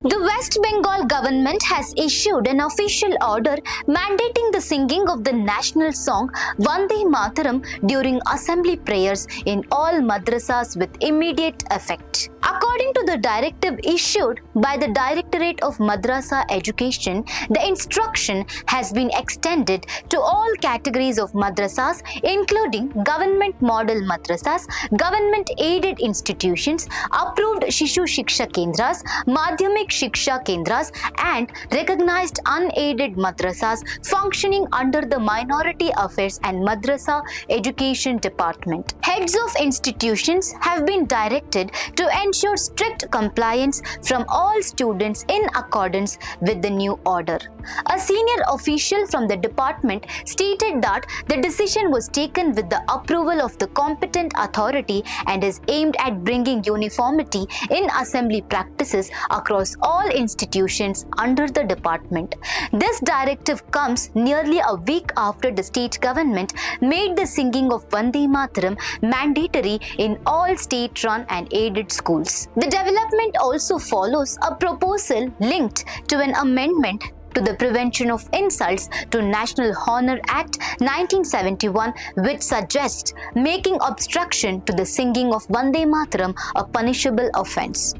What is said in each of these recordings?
The West Bengal government has issued an official order mandating the singing of the national song Vande Mataram during assembly prayers in all madrasas with immediate effect. According to the directive issued by the Directorate of Madrasa Education, the instruction has been extended to all categories of madrasas, including government model madrasas, government aided institutions, approved Shishu Shiksha Kendras, Madhyamik Shiksha Kendras, and recognized unaided madrasas functioning under the Minority Affairs and Madrasa Education Department. Heads of institutions have been directed to ensure strict compliance from all students in accordance with the new order. A senior official from the department stated that the decision was taken with the approval of the competent authority and is aimed at bringing uniformity in assembly practices across all institutions under the department. This directive comes nearly a week after the state government made the singing of Vande Mataram mandatory in all state-run and aided schools. The development also follows a proposal linked to an amendment to the Prevention of Insults to National Honor Act 1971, which suggests making obstruction to the singing of Vande Mataram a punishable offense.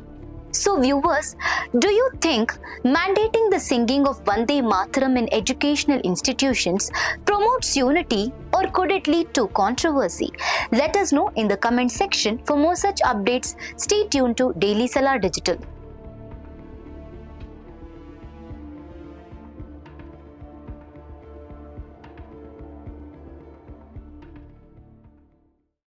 So viewers, do you think mandating the singing of Vande Mataram in educational institutions promotes unity, or could it lead to controversy? Let us know in the comment section. For more such updates, stay tuned to Daily Salar Digital.